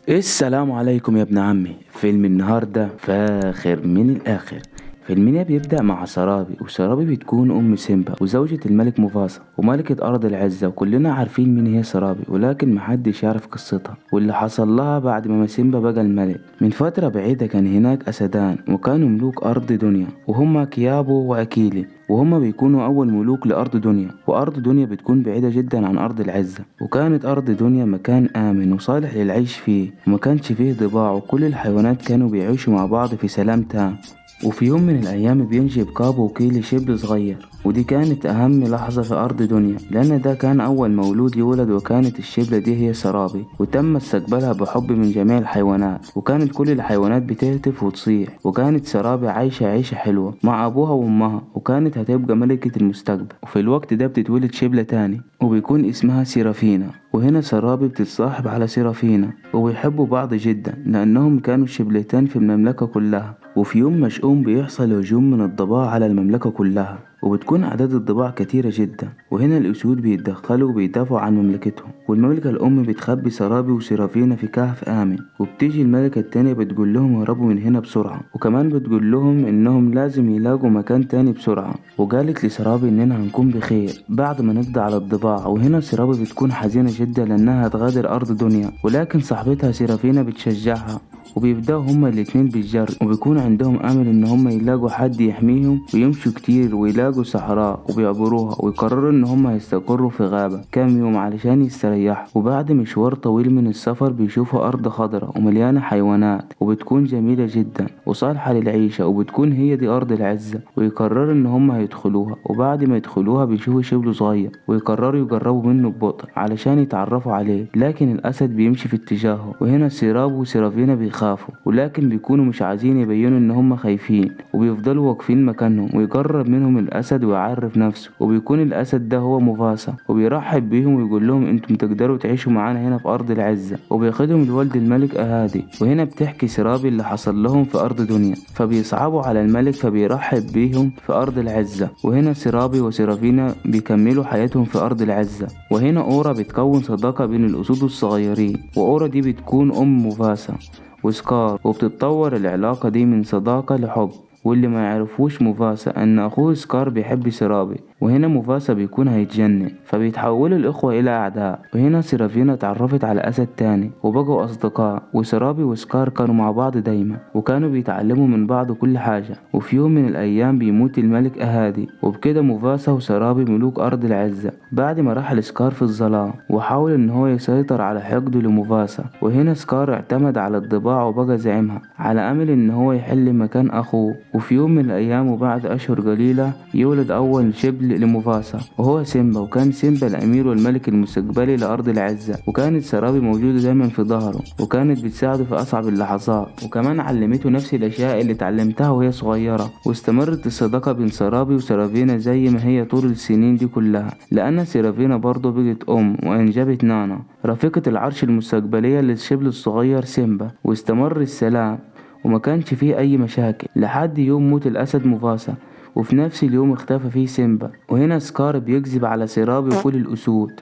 السلام عليكم يا ابن عمي. فيلم النهاردة فاخر من الآخر. فيلمنا بيبدأ مع سرابي، وسرابي بتكون أم سيمبا وزوجة الملك مفاسا وملكة أرض العزة، وكلنا عارفين مين هي سرابي، ولكن محدش يعرف قصتها واللي حصل لها بعد ما سيمبا بقى الملك. من فترة بعيدة كان هناك أسدان وكانوا ملوك أرض دنيا، وهما كيابو وأكيلي، وهما بيكونوا أول ملوك لأرض دنيا. وأرض دنيا بتكون بعيدة جدا عن أرض العزة، وكانت أرض دنيا مكان آمن وصالح للعيش فيه، ومكانش فيه ضباع، وكل الحيوانات كانوا بيعيشوا مع بعض في سلام تام. وفي يوم من الأيام بينجب كابو وكيلي شبل صغير، ودي كانت أهم لحظة في أرض دنيا، لأن ده كان أول مولود يولد، وكانت الشبلة دي هي سرابي، وتم استقبالها بحب من جميع الحيوانات، وكانت كل الحيوانات بتهتف وتصيح. وكانت سرابي عايشة عيشة حلوة مع أبوها وأمها، وكانت هتبقى ملكة المستقبل. وفي الوقت ده بتتولد شبلة تاني وبيكون اسمها سيرافينا، وهنا سرابي بتتصاحب على سيرافينا وبيحبوا بعض جدا لأنهم كانوا شبلتين في المملكة كلها. وفي يوم مشؤوم بيحصل هجوم من الضباع على المملكة كلها، وبتكون أعداد الضباع كتيرة جدا، وهنا الأسود بيتدخلوا وبيدافعوا عن مملكتهم. والملكة الأم بتخبي سرابي وسيرافينا في كهف آمن، وبتيجي الملكة التانية بتقول لهم يهربوا من هنا بسرعة، وكمان بتقول لهم إنهم لازم يلاقوا مكان تاني بسرعة. وقالت لسرابي إننا هنكون بخير بعد ما نقضي على الضباع. وهنا سرابي بتكون حزينة جدا لأنها هتغادر أرض دنيا، ولكن صاحبتها سيرافينا بتشجعها، وبيبدأوا هما الاتنين بالجر، وبيكون عندهم أمل إن هما يلاقوا حد يحميهم، ويمشوا كتير ويلاقوا صحراء وبيعبروها، ويقرروا إن هما يستقروا في غابة كام يوم علشان يستريحوا. وبعد مشوار طويل من السفر بيشوفوا أرض خضراء ومليانة حيوانات، وبتكون جميلة جدا وصالحة للعيشة، وبتكون هي دي أرض العزة، ويقرروا إن هما يدخلوها. وبعد ما يدخلوها بيشوفوا شبل صغير، ويقرروا يجربوا منه ببطء علشان يتعرفوا عليه، لكن الأسد بيمشي في اتجاهه. وهنا سيراب وسيرافينا بيخافوا، ولكن بيكونوا مش عايزين يبينوا إن هم خايفين، وبيفضلوا واقفين مكانهم. ويقرب منهم الأسد ويعرف نفسه، وبيكون الأسد ده هو مفاسا، وبيرحب بيهم ويقول لهم انتم تقدروا تعيشوا معانا هنا في أرض العزة، وبياخدهم لوالد الملك أهادي. وهنا بتحكي سيرابي اللي حصل لهم في أرض دنيا، فبيصعبوا على الملك، فبيرحب بيهم في أرض العزة. وهنا سيرابي وسيرافينا بيكملوا حياتهم في أرض العزة. وهنا أورا بتكون صداقة بين الأسود الصغيرين، وأورا دي بتكون أم مفاسا وسكار، وبتتطور العلاقة دي من صداقة لحب. واللي ما يعرفوش مفاسا ان اخوه سكار بيحب سرابي، وهنا مفاسا بيكون هيتجنن، فبيتحولوا الاخوة الى اعداء. وهنا سيرافينا اتعرفت على اسد تاني وبقوا اصدقاء، وسرابي وسكار كانوا مع بعض دايما، وكانوا بيتعلموا من بعض كل حاجة. وفي يوم من الايام بيموت الملك اهادي، وبكده مفاسا وسرابي ملوك ارض العزة بعد ما رحل سكار في الظلام وحاول ان هو يسيطر على حقده لمفاسا. وهنا سكار اعتمد على الضباع وبقى زعيمها على امل ان هو يحل مكان اخوه. وفي يوم من الأيام وبعد أشهر قليلة يولد أول شبل لمفاسا، وهو سيمبا. وكان سيمبا الأمير والملك المستقبلي لأرض العزة، وكانت سرابي موجودة دايما في ظهره، وكانت بتساعده في أصعب اللحظات، وكمان علمته نفس الأشياء اللي اتعلمتها وهي صغيرة. واستمرت الصداقة بين سرابي وسرافينا زي ما هي طول السنين دي كلها، لأن سرافينا برضه بقت أم وأنجبت نانا رفيقة العرش المستقبلية للشبل الصغير سيمبا. واستمر السلام وما كانش فيه أي مشاكل لحد يوم موت الأسد مفاسا، وفي نفس اليوم اختفى فيه سيمبا. وهنا سكار بيكذب على سيرابي وكل الأسود،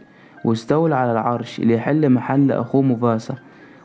واستولى على العرش ليحل محل أخوه مفاسا،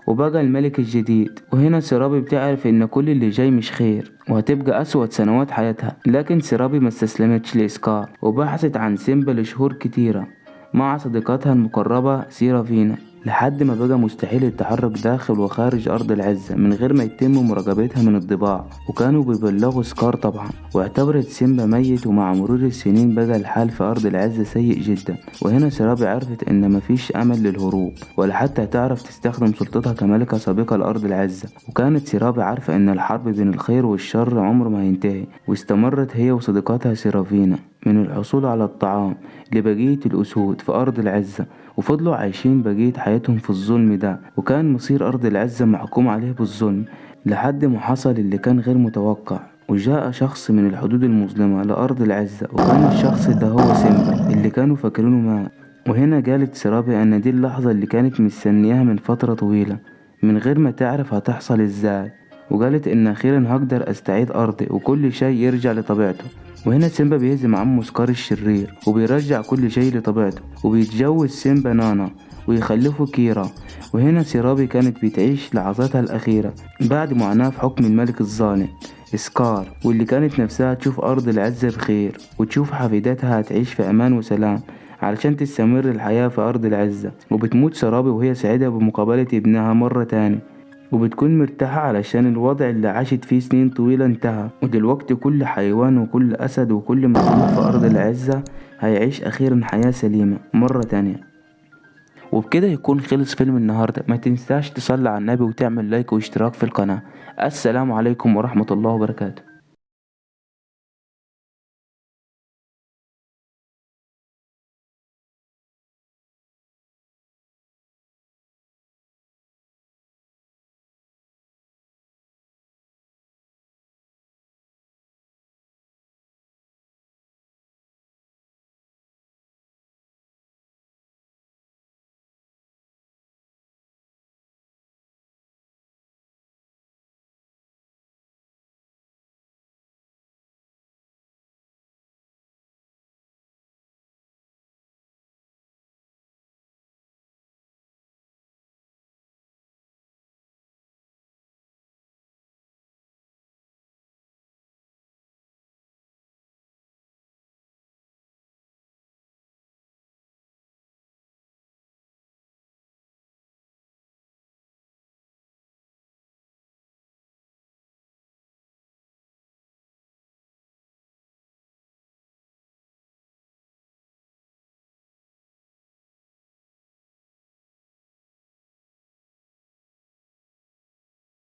وبقى الملك الجديد. وهنا سيرابي بتعرف إن كل اللي جاي مش خير، وهتبقى أسود سنوات حياتها. لكن سيرابي ما استسلمتش لإسكار، وبحثت عن سيمبا لشهور كتيرة مع صديقتها المقربة سيرافينا، لحد ما بقى مستحيل التحرك داخل وخارج أرض العزة من غير ما يتم مراقبتها من الضباع. وكانوا بيبلغوا سكار طبعا، واعتبرت سيمبا ميت. ومع مرور السنين بقى الحال في أرض العزة سيء جدا. وهنا سرابي عرفت إن مفيش أمل للهروب، ولا حتى هتعرف تستخدم سلطتها كملكة سابقة لأرض العزة. وكانت سرابي عارفة إن الحرب بين الخير والشر عمره ما هينتهي. واستمرت هي وصديقتها سيرافينا من الحصول على الطعام لبقية الأسود في أرض العزة، وفضلوا عايشين بقية حياتهم في الظلم ده. وكان مصير أرض العزة محكوم عليه بالظلم لحد ما حصل اللي كان غير متوقع. وجاء شخص من الحدود المظلمة لأرض العزة، وكان الشخص ده هو سيمبا اللي كانوا فاكرينه مات. وهنا قالت سرابي أن دي اللحظة اللي كانت مستنياها من فترة طويلة من غير ما تعرف هتحصل ازاي. وقالت إن أخيرا هقدر أستعيد أرضي وكل شيء يرجع لطبيعته. وهنا سيمبا بيهزم عمه سكار الشرير، وبيرجع كل شيء لطبيعته، وبيتجوز سيمبا نانا، ويخلفوا كيرا. وهنا سيرابي كانت بتعيش لحظاتها الأخيرة بعد معاناة في حكم الملك الظالم سكار، واللي كانت نفسها تشوف أرض العزة بخير وتشوف حفيدتها هتعيش في أمان وسلام علشان تستمر الحياة في أرض العزة. وبتموت سرابي وهي سعيدة بمقابلة ابنها مرة تاني، وبتكون مرتاحة علشان الوضع اللي عاشت فيه سنين طويلة انتهى، ودلوقتي كل حيوان وكل أسد وكل مخلوق في أرض العزة هيعيش أخيرا حياة سليمة مرة تانية. وبكده يكون خلص فيلم النهاردة. ما تنساش تصلي على النبي وتعمل لايك واشتراك في القناة. السلام عليكم ورحمة الله وبركاته.